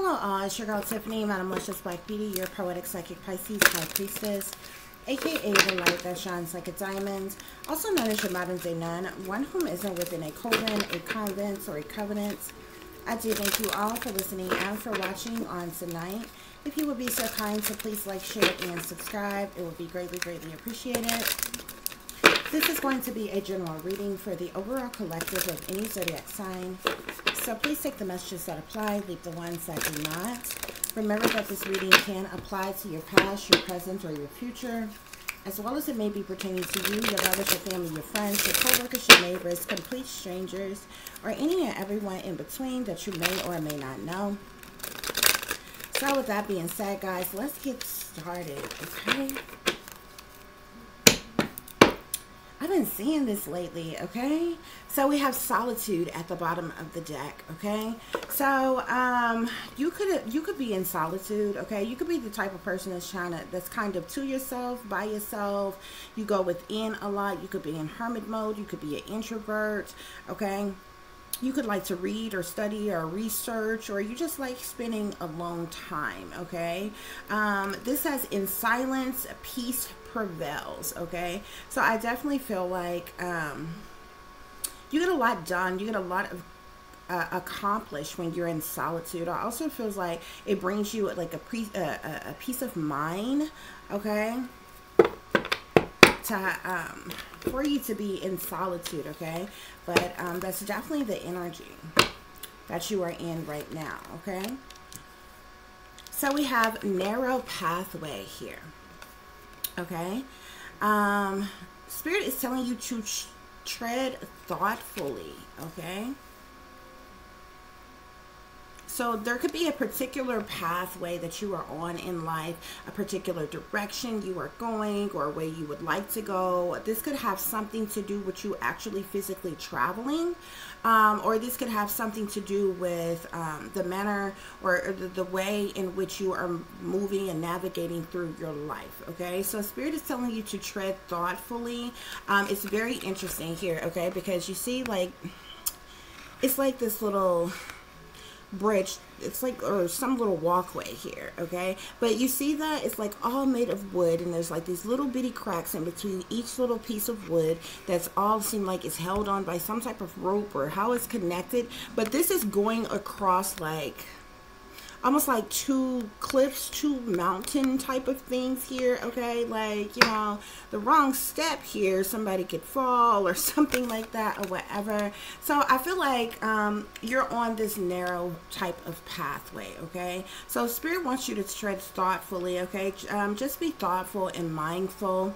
Hello all, it's your girl Tiffany, Madam Luscious Black Beauty, your poetic psychic Pisces high priestess, aka the light that shines like a diamond, also known as your modern day nun, one whom isn't within a coven, a convent, or a covenant. I do thank you all for listening and for watching on tonight. If you would be so kind to please like, share, and subscribe, it would be greatly, greatly appreciated. This is going to be a general reading for the overall collective of any zodiac sign. So please take the messages that apply, leave the ones that do not. Remember that this reading can apply to your past, your present, or your future, as well as it may be pertaining to you, your brothers, your family, your friends, your co-workers, your neighbors, complete strangers, or any and everyone in between that you may or may not know. So with that being said, guys, let's get started, okay? I've been seeing this lately, okay? So we have solitude at the bottom of the deck, okay? So you could be in solitude, okay? You could be the type of person that's kind of to yourself, by yourself. You go within a lot. You could be in hermit mode. You could be an introvert, okay? You could like to read or study or research, or you just like spending alone time, okay? This says in silence, peace prevails, okay? So I definitely feel like you get a lot done. You get a lot of accomplished when you're in solitude. I also feels like it brings you like a peace of mind, okay? For you to be in solitude, okay? But that's definitely the energy that you are in right now, okay? So we have narrow pathway here, okay? Spirit is telling you to tread thoughtfully, okay? So there could be a particular pathway that you are on in life, a particular direction you are going, or where you would like to go. This could have something to do with you actually physically traveling, or this could have something to do with the manner or the way in which you are moving and navigating through your life, okay? So Spirit is telling you to tread thoughtfully. It's very interesting here, okay? Because you see, like, it's like this little bridge, it's like, or some little walkway here, okay? But you see that it's like all made of wood, and there's like these little bitty cracks in between each little piece of wood that's all seem like it's held on by some type of rope or how it's connected. But this is going across like almost like two cliffs, two mountain type of things here, okay? Like, you know, the wrong step here, somebody could fall or something like that or whatever. So I feel like you're on this narrow type of pathway, okay? So Spirit wants you to tread thoughtfully, okay? Just be thoughtful and mindful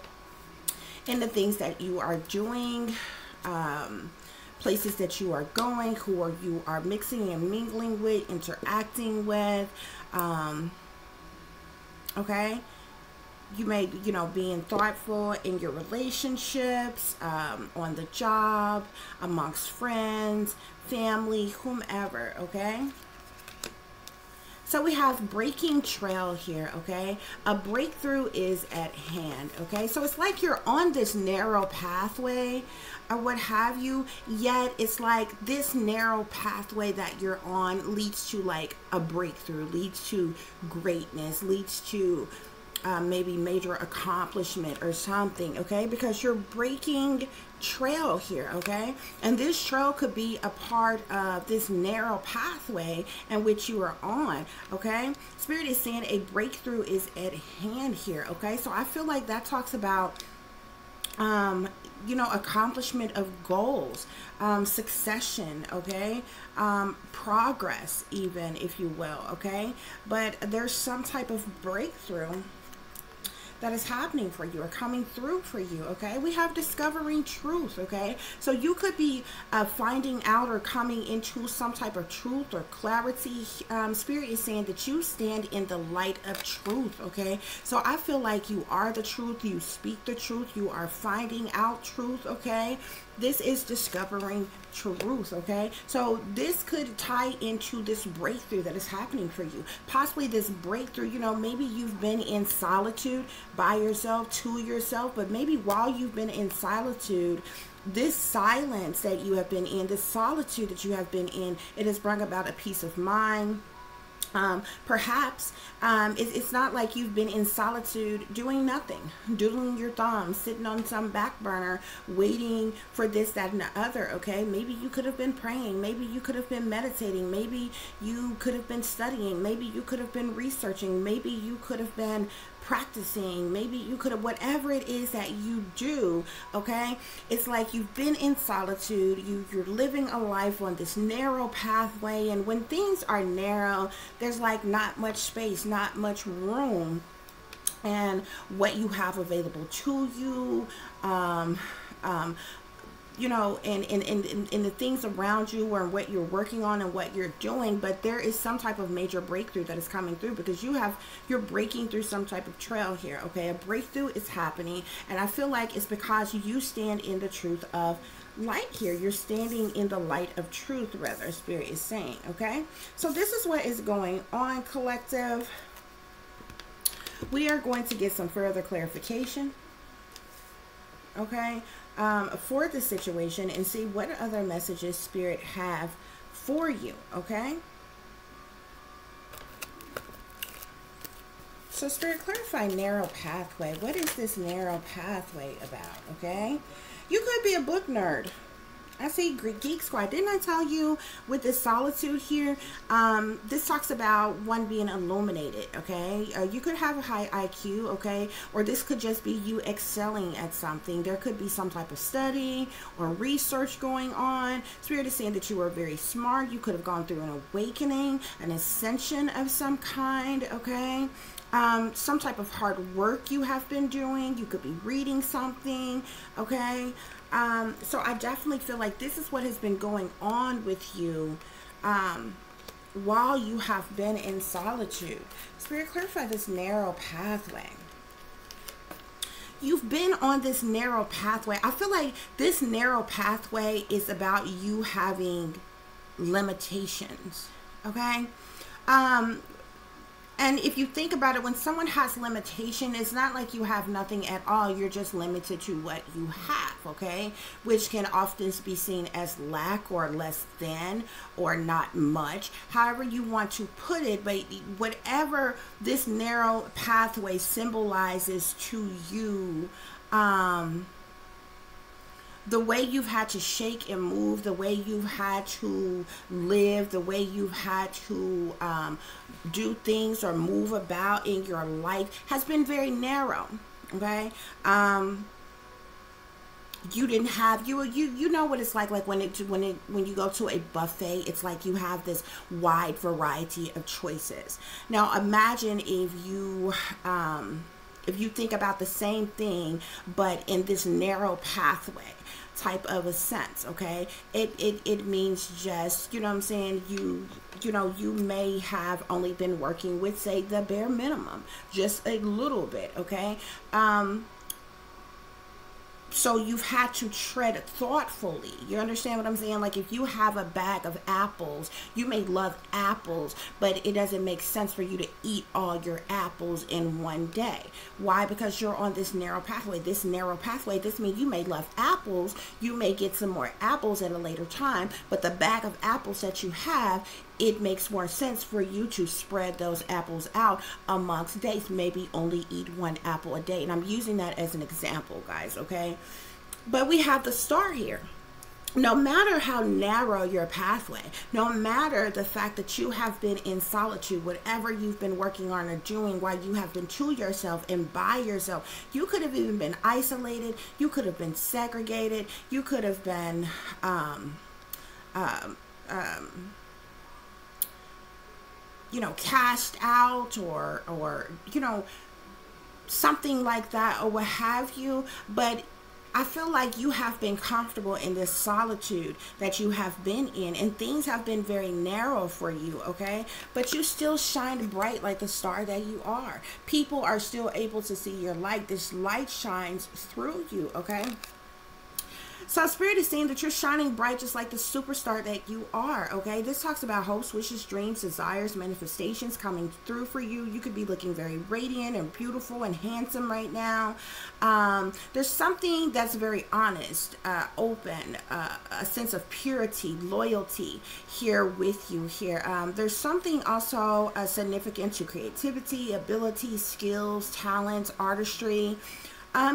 in the things that you are doing, places that you are going, you are mixing and mingling with, interacting with, okay? You may, you know, being thoughtful in your relationships, on the job, amongst friends, family, whomever, okay? So we have breaking trail here, okay? A breakthrough is at hand, okay? So it's like you're on this narrow pathway or what have you, yet it's like this narrow pathway that you're on leads to like a breakthrough, leads to greatness, leads to maybe major accomplishment or something, okay? Because you're breaking trail here, okay? And this trail could be a part of this narrow pathway in which you are on, okay? Spirit is saying a breakthrough is at hand here, okay? So I feel like that talks about you know, accomplishment of goals, succession, okay, progress even, if you will, okay? But there's some type of breakthrough that is happening for you or coming through for you, okay? We have discovering truth, okay? So you could be finding out or coming into some type of truth or clarity. Spirit is saying that you stand in the light of truth, okay? So I feel like you are the truth. You speak the truth. You are finding out truth, okay? This is discovering truth, okay? So this could tie into this breakthrough that is happening for you. Possibly this breakthrough, you know, maybe you've been in solitude by yourself, to yourself, but maybe while you've been in solitude, this silence that you have been in, this solitude that you have been in, it has brought about a peace of mind, Perhaps it's not like you've been in solitude doing nothing, doodling your thumbs, sitting on some back burner, waiting for this, that, and the other, okay? Maybe you could have been praying. Maybe you could have been meditating. Maybe you could have been studying. Maybe you could have been researching. Maybe you could have been practicing. Maybe you could have, whatever it is that you do, okay? It's like you've been in solitude. You're living a life on this narrow pathway, and when things are narrow, there's like not much space, not much room, and what you have available to you, you know, and the things around you, or what you're working on and what you're doing. But there is some type of major breakthrough that is coming through, because you're breaking through some type of trail here, okay? A breakthrough is happening, and I feel like it's because you stand in the truth of light here. You're standing in the light of truth, rather, Spirit is saying, okay? So this is what is going on, collective. We are going to get some further clarification, okay, for the situation, and see what other messages Spirit have for you, okay? So Spirit, clarify narrow pathway. What is this narrow pathway about, okay? You could be a book nerd. I see Geek Squad. Didn't I tell you with this solitude here, this talks about one being illuminated, okay? You could have a high IQ, okay? Or this could just be you excelling at something. There could be some type of study or research going on. Spirit is saying that you are very smart. You could have gone through an awakening, an ascension of some kind, okay? Some type of hard work you have been doing. You could be reading something, okay? So I definitely feel like this is what has been going on with you while you have been in solitude. Spirit, clarify this narrow pathway. You've been on this narrow pathway. I feel like this narrow pathway is about you having limitations, okay? And if you think about it, when someone has limitation, it's not like you have nothing at all. You're just limited to what you have, okay? Which can often be seen as lack or less than or not much. However you want to put it, but whatever this narrow pathway symbolizes to you, the way you've had to shake and move, the way you've had to live, the way you've had to do things or move about in your life has been very narrow, okay? You didn't have, you know what it's like when you go to a buffet, it's like you have this wide variety of choices. Now imagine if you think about the same thing, but in this narrow pathway type of a sense, okay? It means just, you know what I'm saying, you know, you may have only been working with, say, the bare minimum, just a little bit, okay? So you've had to tread thoughtfully. You understand what I'm saying? Like if you have a bag of apples, you may love apples, but it doesn't make sense for you to eat all your apples in one day. Why? Because you're on this narrow pathway. This narrow pathway, this means you may love apples. You may get some more apples at a later time, but the bag of apples that you have, it makes more sense for you to spread those apples out amongst days. Maybe only eat one apple a day. And I'm using that as an example, guys, okay? But we have the star here. No matter how narrow your pathway, no matter the fact that you have been in solitude, whatever you've been working on or doing while you have been to yourself and by yourself, you could have even been isolated, you could have been segregated, you could have been you know, cast out or you know, something like that or what have you. But I feel like you have been comfortable in this solitude that you have been in, and things have been very narrow for you, okay? But you still shine bright like the star that you are. People are still able to see your light. This light shines through you, okay? So Spirit is saying that you're shining bright just like the superstar that you are, okay? This talks about hopes, wishes, dreams, desires, manifestations coming through for you. You could be looking very radiant and beautiful and handsome right now. There's something that's very honest, open, a sense of purity, loyalty here with you here. There's something also significant to creativity, ability, skills, talents, artistry.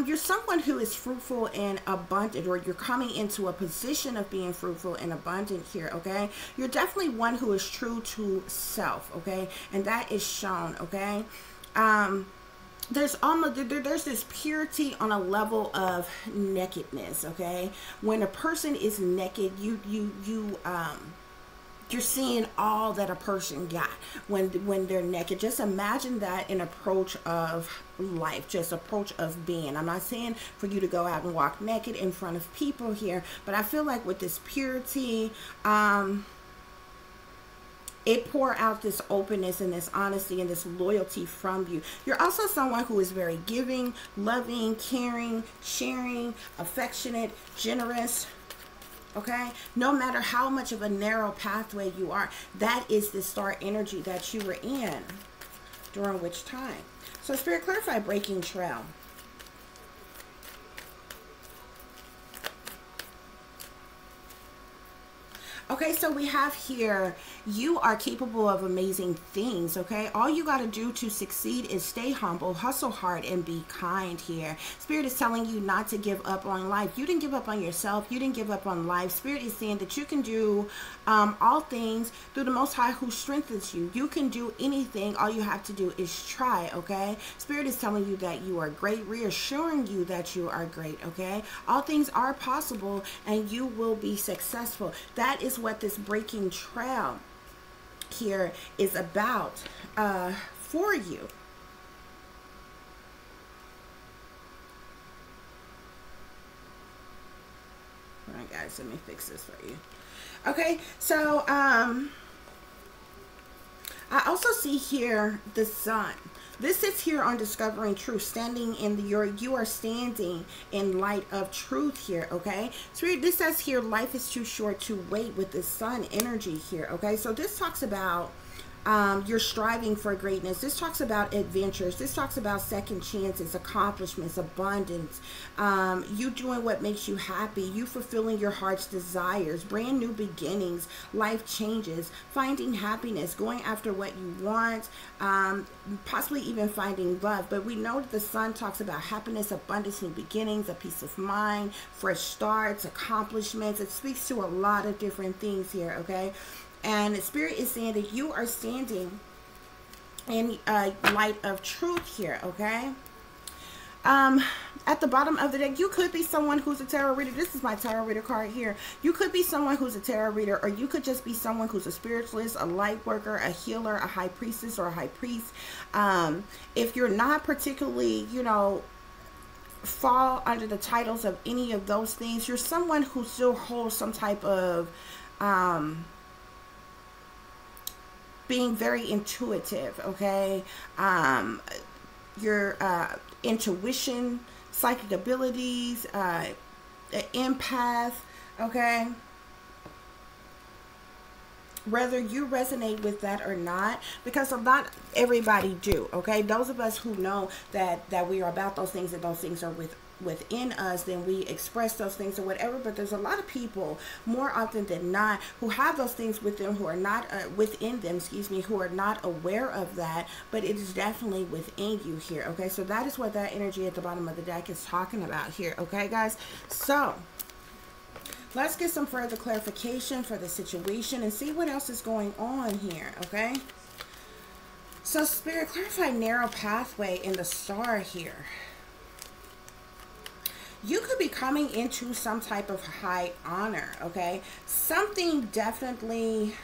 You're someone who is fruitful and abundant, or you're coming into a position of being fruitful and abundant here, okay? You're definitely one who is true to self, okay? And that is shown, okay? There's this purity on a level of nakedness, okay? When a person is naked, you're seeing all that a person got when they're naked. Just imagine that in approach of life, just approach of being. I'm not saying for you to go out and walk naked in front of people here, but I feel like with this purity, it pour out this openness and this honesty and this loyalty from you. You're also someone who is very giving, loving, caring, sharing, affectionate, generous. Okay, no matter how much of a narrow pathway you are, that is the star energy that you were in during which time. So Spirit, clarify breaking trail. Okay, so we have here, you are capable of amazing things, okay? All you got to do to succeed is stay humble, hustle hard, and be kind here. Spirit is telling you not to give up on life. You didn't give up on yourself. You didn't give up on life. Spirit is saying that you can do all things through the Most High who strengthens you. You can do anything. All you have to do is try, okay? Spirit is telling you that you are great, reassuring you that you are great, okay? All things are possible, and you will be successful. That is what this breaking trail here is about for you. All right, guys, let me fix this for you. Okay, so I also see here the sun. This is here on discovering truth, standing in the, you are standing in light of truth here, okay? So this says here, life is too short to wait with the sun energy here, okay? So this talks about you're striving for greatness. This talks about adventures. This talks about second chances, accomplishments, abundance, you doing what makes you happy, you fulfilling your heart's desires, brand new beginnings, life changes, finding happiness, going after what you want, possibly even finding love. But we know that the sun talks about happiness, abundance, new beginnings, a peace of mind, fresh starts, accomplishments. It speaks to a lot of different things here, okay? And Spirit is saying that you are standing in light of truth here, okay? At the bottom of the deck, you could be someone who's a tarot reader. This is my tarot reader card here. You could be someone who's a tarot reader, or you could just be someone who's a spiritualist, a light worker, a healer, a high priestess, or a high priest. If you're not particularly, you know, fall under the titles of any of those things, you're someone who still holds some type of being very intuitive, okay? Your intuition, psychic abilities, an empath, okay? Whether you resonate with that or not, because not everybody do, okay? Those of us who know that we are about those things and those things are within us, then we express those things or whatever. But there's a lot of people, more often than not, who have those things with them, who are not within them, excuse me, who are not aware of that, but it is definitely within you here, okay? So that is what that energy at the bottom of the deck is talking about here, okay, guys? So let's get some further clarification for the situation and see what else is going on here, okay? So Spirit, clarify narrow pathway in the star here. You could be coming into some type of high honor, okay? Something definitely,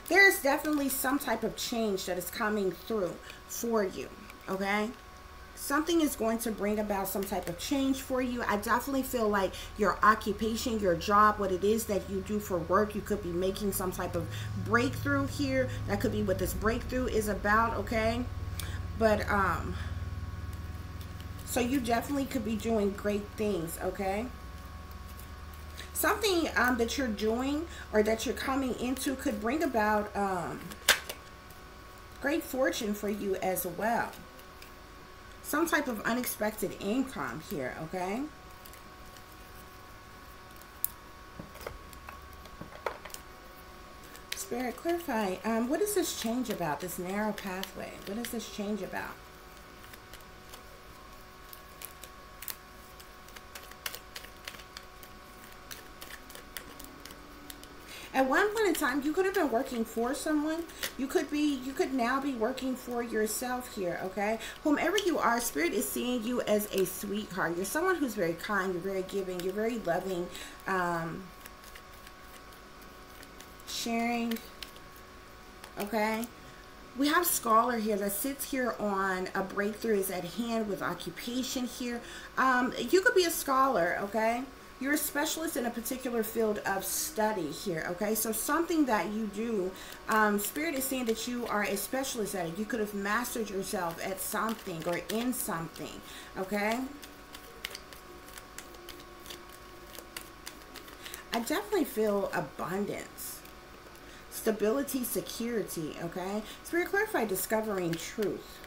there's definitely some type of change that is coming through for you, okay? Something is going to bring about some type of change for you. I definitely feel like your occupation, your job, what it is that you do for work, you could be making some type of breakthrough here. That could be what this breakthrough is about, okay? But, so you definitely could be doing great things, okay? Something that you're doing or that you're coming into could bring about great fortune for you as well. Some type of unexpected income here, okay? Spirit, clarify. What is this change about, this narrow pathway? What is this change about? At one point in time, you could have been working for someone. You could now be working for yourself here, okay? Whomever you are, Spirit is seeing you as a sweetheart. You're someone who's very kind, you're very giving, you're very loving, sharing, okay? We have scholar here that sits here on a breakthrough is at hand with occupation here. You could be a scholar, okay? You're a specialist in a particular field of study here, okay? So something that you do, Spirit is saying that you are a specialist at it. You could have mastered yourself at something or in something, okay? I definitely feel abundance, stability, security, okay? Spirit, clarify discovering truth.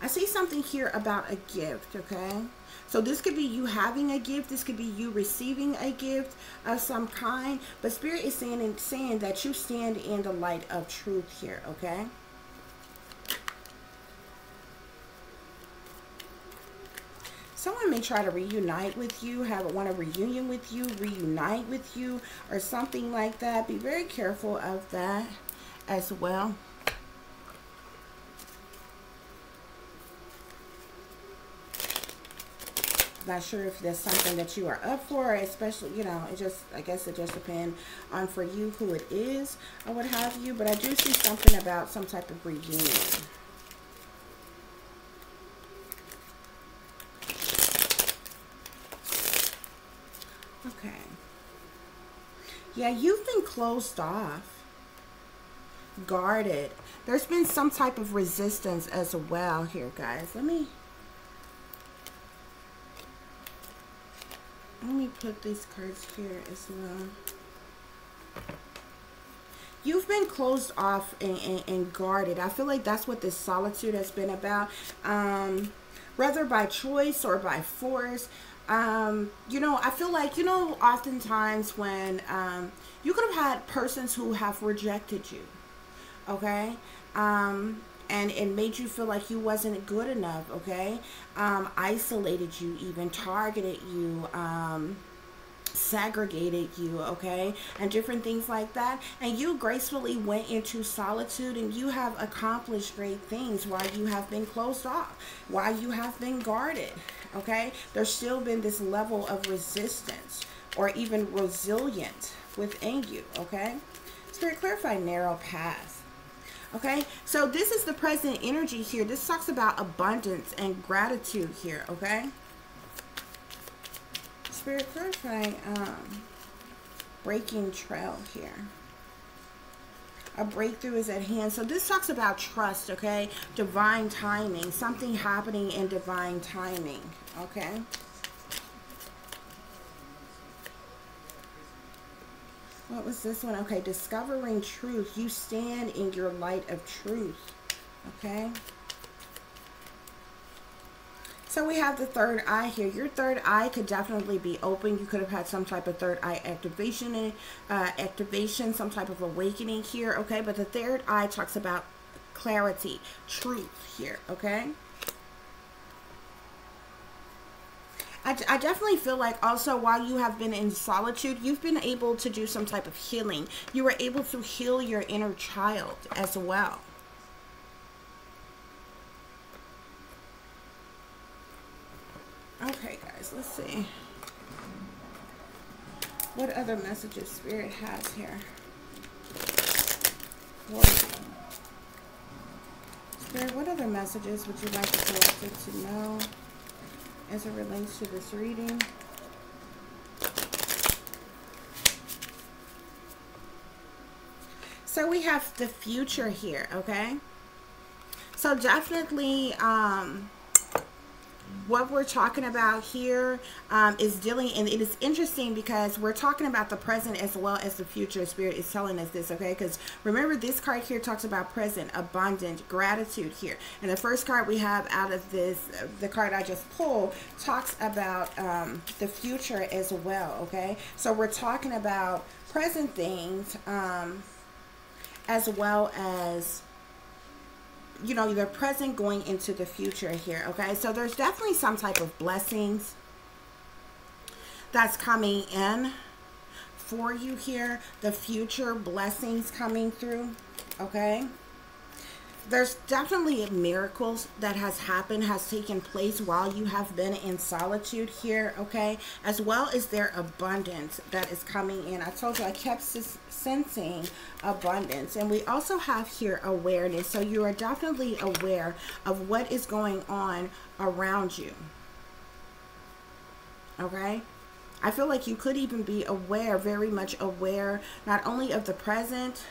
I see something here about a gift, okay? So this could be you having a gift. This could be you receiving a gift of some kind. But Spirit is saying that you stand in the light of truth here, okay? Someone may try to reunite with you, want a reunion with you, reunite with you, or something like that. Be very careful of that as well. Not sure if there's something that you are up for, especially, you know, I guess it just depends on for you who it is or what have you. But I do see something about some type of reunion. Okay. Yeah, you've been closed off, guarded. There's been some type of resistance as well here, guys. Let me put these cards here as well. You've been closed off and guarded. I feel like that's what this solitude has been about. Whether by choice or by force. You know, I feel like, you know, oftentimes when you could have had persons who have rejected you, okay? And it made you feel like you wasn't good enough, okay? Isolated you, even targeted you, segregated you, okay? And different things like that. And you gracefully went into solitude and you have accomplished great things while you have been closed off, while you have been guarded, okay? There's still been this level of resistance or even resilient within you, okay? Spirit, clarify narrow path. Okay, so this is the present energy here. This talks about abundance and gratitude here, okay? Spirit, clarify breaking trail here. A breakthrough is at hand. So this talks about trust, okay? Divine timing, something happening in divine timing, okay? What was this one? Okay, discovering truth. You stand in your light of truth. Okay. So we have the third eye here. Your third eye could definitely be open. You could have had some type of third eye activation, some type of awakening here. Okay, but the third eye talks about clarity, truth here. Okay. I definitely feel like also while you have been in solitude, you've been able to do some type of healing. You were able to heal your inner child as well. Okay, guys, let's see. What other messages Spirit has here? Spirit, what other messages would you like the collective to know as it relates to this reading? So we have the future here, okay? So definitely what we're talking about here is dealing, and it is interesting because we're talking about the present as well as the future. Spirit is telling us this, okay? Because remember, this card here talks about present, abundant, gratitude here. And the first card we have out of this, the card I just pulled, talks about the future as well, okay? So we're talking about present things as well as, you know, the present going into the future here, okay? So there's definitely some type of blessings that's coming in for you here. The future blessings coming through, okay? There's definitely miracles that has taken place while you have been in solitude here, okay? As well as their abundance that is coming in. I told you I kept sensing abundance. And we also have here awareness. So you are definitely aware of what is going on around you, okay? I feel like you could even be aware, very much aware, not only of the present,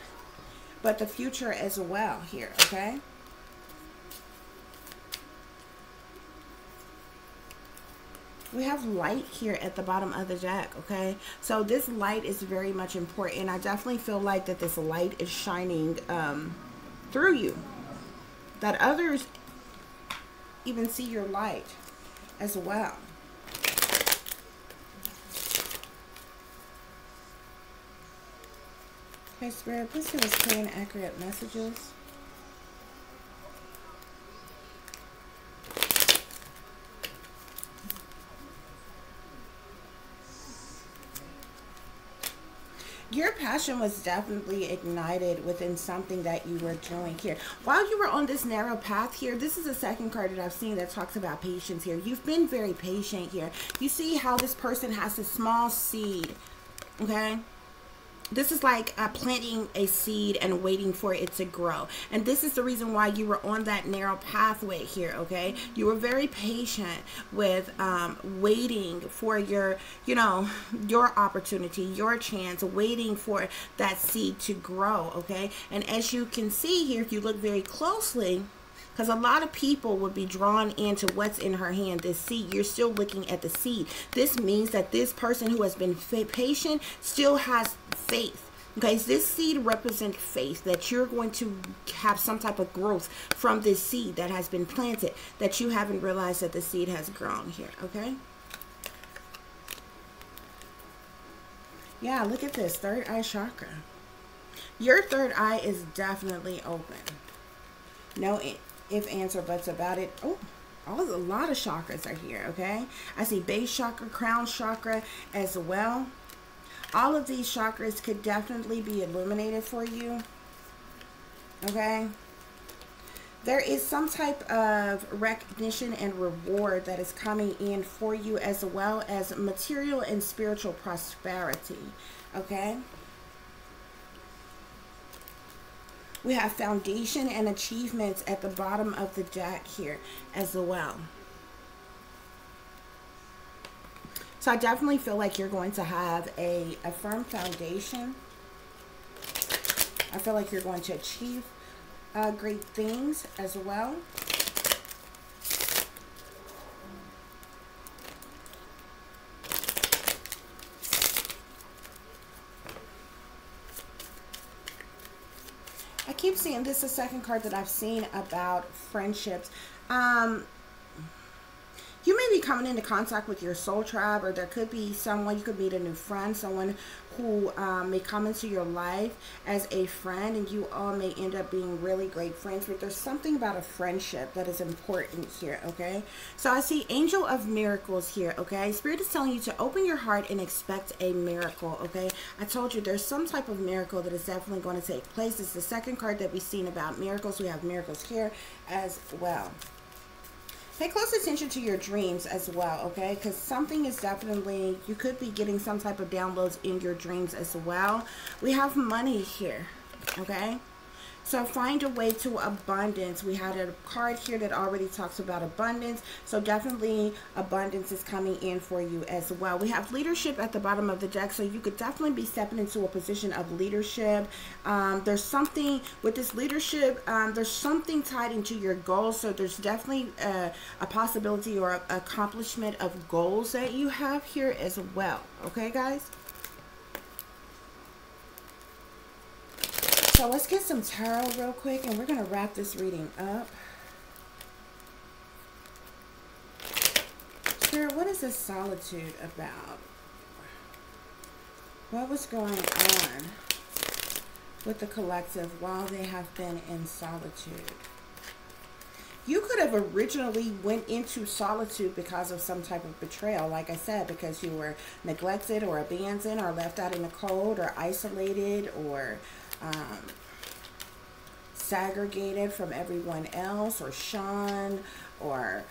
but the future as well here, okay? We have light here at the bottom of the deck, okay? So this light is very much important. I definitely feel like that this light is shining through you. That others even see your light as well. Okay, Spirit, please give us clear and accurate messages. Your passion was definitely ignited within something that you were doing here. While you were on this narrow path here, this is the second card that I've seen that talks about patience here. You've been very patient here. You see how this person has a small seed, okay? This is like planting a seed and waiting for it to grow. And this is the reason why you were on that narrow pathway here, okay? You were very patient with waiting for your, you know, your opportunity, your chance, waiting for that seed to grow, okay? And as you can see here, if you look very closely, because a lot of people would be drawn into what's in her hand, this seed. You're still looking at the seed. This means that this person who has been patient still has faith. Okay, so this seed represents faith, that you're going to have some type of growth from this seed that has been planted, that you haven't realized that the seed has grown here, okay? Yeah, look at this, third eye chakra. Your third eye is definitely open. No if, ands, or buts about it. Oh, a lot of chakras are here, okay? I see base chakra, crown chakra as well. All of these chakras could definitely be illuminated for you, okay? There is some type of recognition and reward that is coming in for you, as well as material and spiritual prosperity, okay? We have foundation and achievements at the bottom of the deck here as well. So I definitely feel like you're going to have a firm foundation. I feel like you're going to achieve great things as well. I keep seeing this is the second card that I've seen about friendships. You may be coming into contact with your soul tribe, or there could be someone, you could meet a new friend, someone who may come into your life as a friend, and you all may end up being really great friends. But there's something about a friendship that is important here, okay? So I see Angel of Miracles here, okay? Spirit is telling you to open your heart and expect a miracle, okay? I told you there's some type of miracle that is definitely going to take place. It's the second card that we've seen about miracles. We have miracles here as well. Pay close attention to your dreams as well, okay? Because something is definitely, you could be getting some type of downloads in your dreams as well. We have money here, okay? So find a way to abundance. We had a card here that already talks about abundance. So definitely abundance is coming in for you as well. We have leadership at the bottom of the deck. So you could definitely be stepping into a position of leadership. There's something with this leadership. There's something tied into your goals. So there's definitely a possibility or accomplishment of goals that you have here as well. Okay, guys? So let's get some tarot real quick, and we're going to wrap this reading up. Spirit, what is this solitude about? What was going on with the collective while they have been in solitude? You could have originally went into solitude because of some type of betrayal, like I said, because you were neglected or abandoned or left out in the cold or isolated or segregated from everyone else or shunned or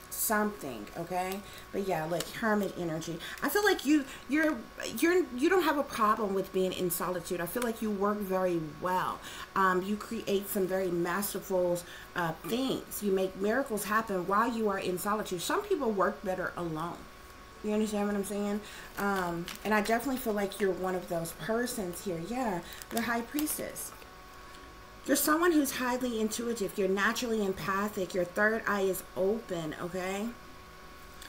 something. Okay, but yeah, like hermit energy. I feel like you don't have a problem with being in solitude. I feel like you work very well. You create some very masterful things. You make miracles happen while you are in solitude. Some people work better alone. You understand what I'm saying? And I definitely feel like you're one of those persons here. Yeah, the High Priestess. You're someone who's highly intuitive. You're naturally empathic. Your third eye is open, okay?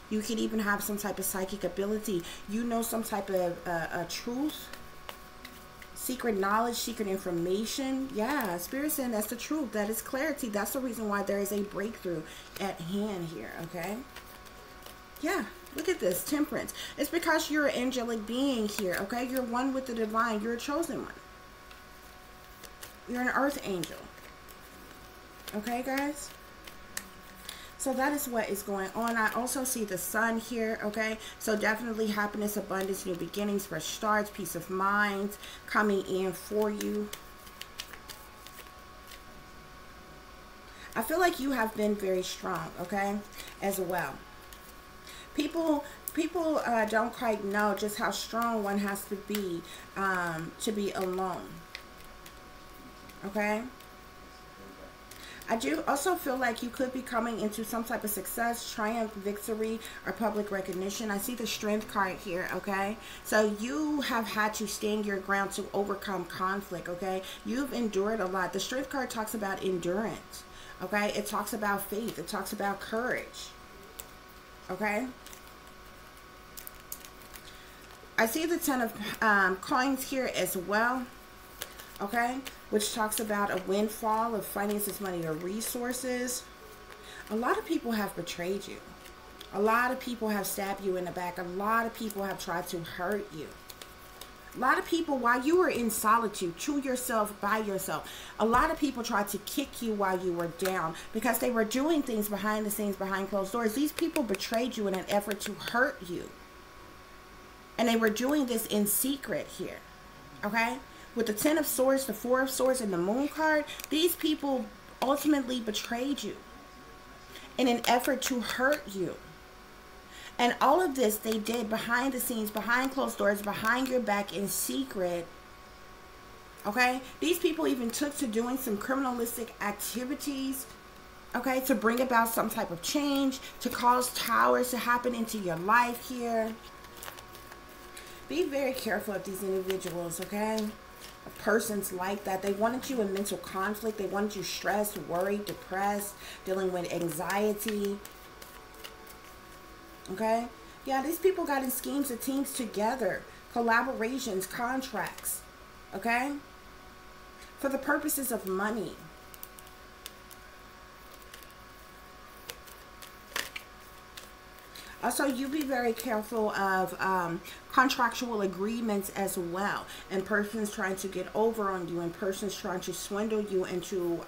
You could even have some type of psychic ability. You know some type of truth, secret knowledge, secret information. Yeah, Spirit saying that's the truth. That is clarity. That's the reason why there is a breakthrough at hand here, okay? Yeah. Look at this, Temperance. It's because you're an angelic being here, okay? You're one with the divine. You're a chosen one. You're an earth angel. Okay, guys? So that is what is going on. I also see the sun here, okay? So definitely happiness, abundance, new beginnings, fresh starts, peace of mind coming in for you. I feel like you have been very strong, okay, as well. People don't quite know just how strong one has to be alone. Okay? I do also feel like you could be coming into some type of success, triumph, victory, or public recognition. I see the Strength card here, okay? So you have had to stand your ground to overcome conflict, okay? You've endured a lot. The Strength card talks about endurance, okay? It talks about faith. It talks about courage, okay? I see the Ten of Coins here as well, okay, which talks about a windfall of finances, money, or resources. A lot of people have betrayed you. A lot of people have stabbed you in the back. A lot of people have tried to hurt you. A lot of people, while you were in solitude, to yourself, by yourself, a lot of people tried to kick you while you were down because they were doing things behind the scenes, behind closed doors. These people betrayed you in an effort to hurt you. And they were doing this in secret here, okay? With the Ten of Swords, the Four of Swords, and the Moon card, these people ultimately betrayed you in an effort to hurt you. And all of this they did behind the scenes, behind closed doors, behind your back, in secret, okay? These people even took to doing some criminalistic activities, okay, to bring about some type of change, to cause towers to happen into your life here. Be very careful of these individuals, okay? Persons like that. They wanted you in mental conflict. They wanted you stressed, worried, depressed, dealing with anxiety. Okay? Yeah, these people got in schemes of teams together, collaborations, contracts. Okay? For the purposes of money. Also, you be very careful of contractual agreements as well, and persons trying to get over on you, and persons trying to swindle you into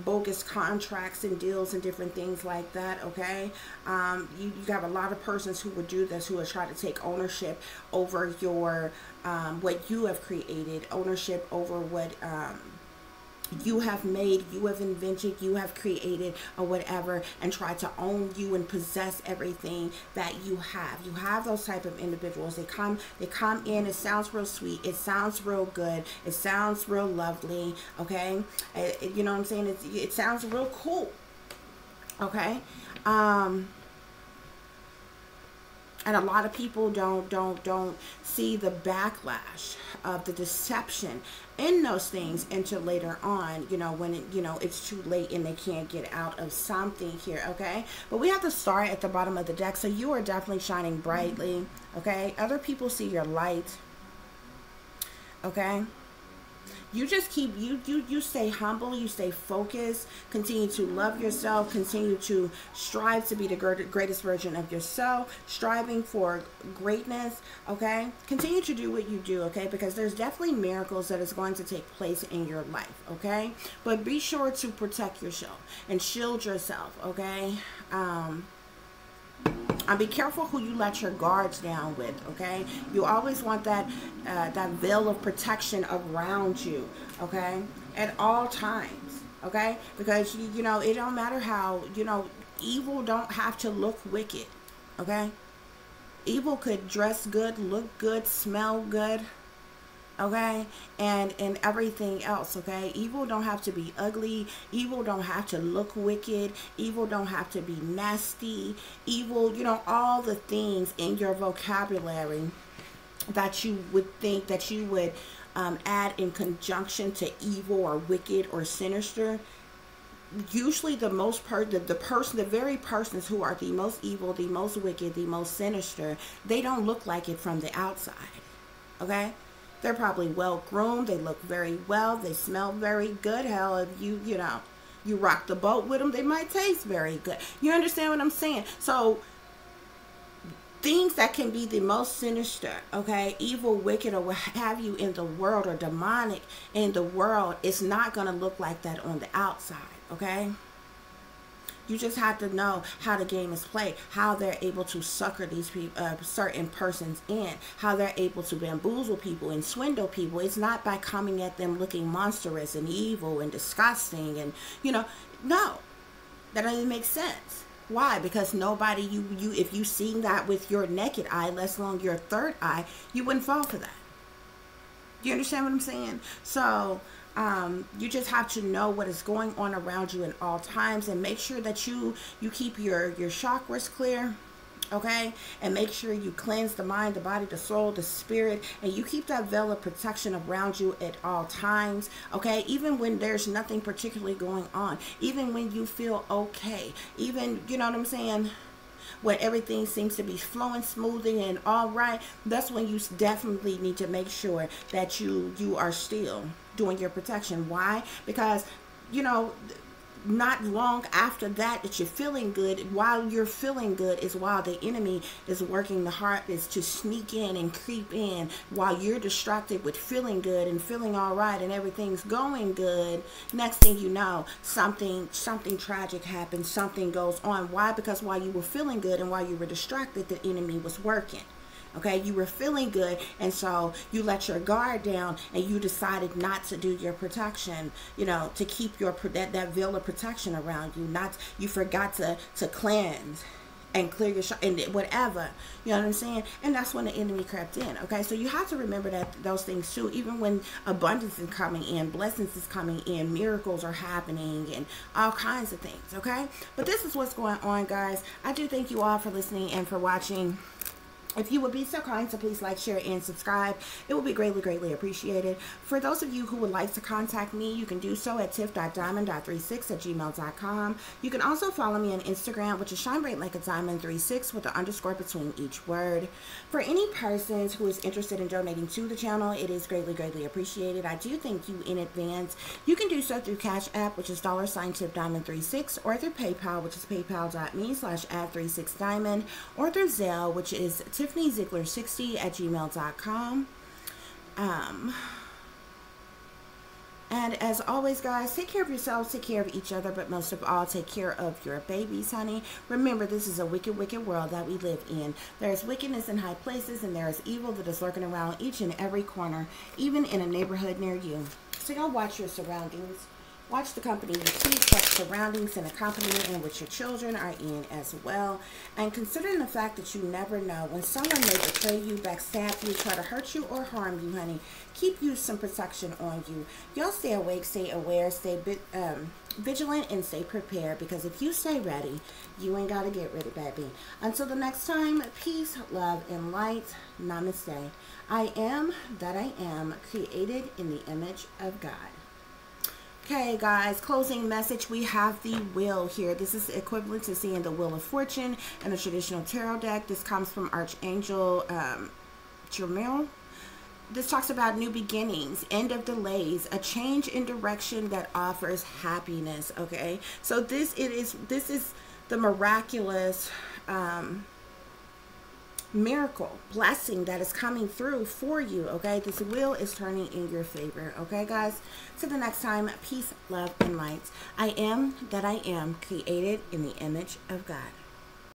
bogus contracts and deals and different things like that, okay? You have a lot of persons who would do this, who would try to take ownership over your, what you have created, ownership over what you have made, you have invented, you have created, or whatever, and try to own you and possess everything that you have. You have those type of individuals. They come in. It sounds real sweet. It sounds real good. It sounds real lovely. Okay, you know what I'm saying? It sounds real cool. Okay. And a lot of people don't see the backlash of the deception in those things until later on, you know, when it's too late and they can't get out of something here. Okay, but we have to start at the bottom of the deck. So you are definitely shining brightly. Okay, other people see your light. Okay, you just keep, you stay humble, you stay focused, continue to love yourself, continue to strive to be the greatest version of yourself, striving for greatness. Okay, continue to do what you do. Okay, because there's definitely miracles that is going to take place in your life. Okay, but be sure to protect yourself and shield yourself. Okay, and be careful who you let your guards down with. Okay, you always want that that veil of protection around you. Okay, at all times. Okay, because you know, it don't matter how, you know, evil don't have to look wicked. Okay, evil could dress good, look good, smell good. Okay, and everything else. Okay, evil don't have to be ugly. Evil don't have to look wicked. Evil don't have to be nasty. Evil, you know, all the things in your vocabulary that you would think that you would add in conjunction to evil or wicked or sinister. Usually the very persons who are the most evil, the most wicked, the most sinister, they don't look like it from the outside. Okay, they're probably well groomed. They look very well. They smell very good. Hell, if you know, you rock the boat with them, they might taste very good. You understand what I'm saying? So things that can be the most sinister, okay, evil, wicked, or what have you in the world, or demonic in the world, it's not going to look like that on the outside. Okay, you just have to know how the game is played, how they're able to sucker these people, certain persons in, how they're able to bamboozle people and swindle people. It's not by coming at them looking monstrous and evil and disgusting and, you know, no, that doesn't make sense. Why? Because nobody, you if you seen that with your naked eye, let alone your third eye, you wouldn't fall for that. You understand what I'm saying? So you just have to know what is going on around you at all times, and make sure that you keep your chakras clear. Okay, and make sure you cleanse the mind, the body, the soul, the spirit, and you keep that veil of protection around you at all times. Okay, even when there's nothing particularly going on, even when you feel okay, even, you know what I'm saying, when everything seems to be flowing smoothly and all right, that's when you definitely need to make sure that you are still doing your protection. Why? Because, you know, not long after that you're feeling good, while you're feeling good is while the enemy is working the hardest to sneak in and creep in. While you're distracted with feeling good and feeling all right and everything's going good, next thing you know, something tragic happens, something goes on. Why? Because while you were feeling good and while you were distracted, the enemy was working. Okay, you were feeling good, and so you let your guard down, and you decided not to do your protection, you know, to keep your that veil of protection around you. You forgot to cleanse and clear your and whatever, you know what I'm saying? And that's when the enemy crept in. Okay, so you have to remember that those things too. Even when abundance is coming in, blessings is coming in, miracles are happening, and all kinds of things. Okay, but this is what's going on, guys. I do thank you all for listening and for watching. If you would be so kind to please like, share, and subscribe, it would be greatly, greatly appreciated. For those of you who would like to contact me, you can do so at tiff.diamond.36@gmail.com. You can also follow me on Instagram, which is shinebrightlikeadiamond36 with an underscore between each word. For any persons who is interested in donating to the channel, it is greatly, greatly appreciated. I do thank you in advance. You can do so through Cash App, which is $tiffdiamond36, or through PayPal, which is paypal.me/add36diamond, or through Zelle, which is TiffanyZiegler60@gmail.com. And as always, guys, take care of yourselves, take care of each other, but most of all, take care of your babies, honey. Remember, this is a wicked, wicked world that we live in. There is wickedness in high places, and there is evil that is lurking around each and every corner, even in a neighborhood near you. So y'all watch your surroundings. Watch the company you keep, what surroundings and the company in which your children are in as well. And considering the fact that you never know when someone may betray you, backstab you, try to hurt you, or harm you, honey, keep you some protection on you. Y'all stay awake, stay aware, stay vigilant, and stay prepared, because if you stay ready, you ain't got to get ready, baby. Until the next time, peace, love, and light. Namaste. I am that I am, created in the image of God. Okay, guys, closing message. We have the wheel here. This is equivalent to seeing the Wheel of Fortune in a traditional tarot deck. This comes from Archangel Jermiel. This talks about new beginnings, end of delays, a change in direction that offers happiness. Okay, so this is the miraculous miracle blessing that is coming through for you. Okay, this wheel is turning in your favor. Okay, guys, till the next time, peace, love, and light. I am that I am, created in the image of God.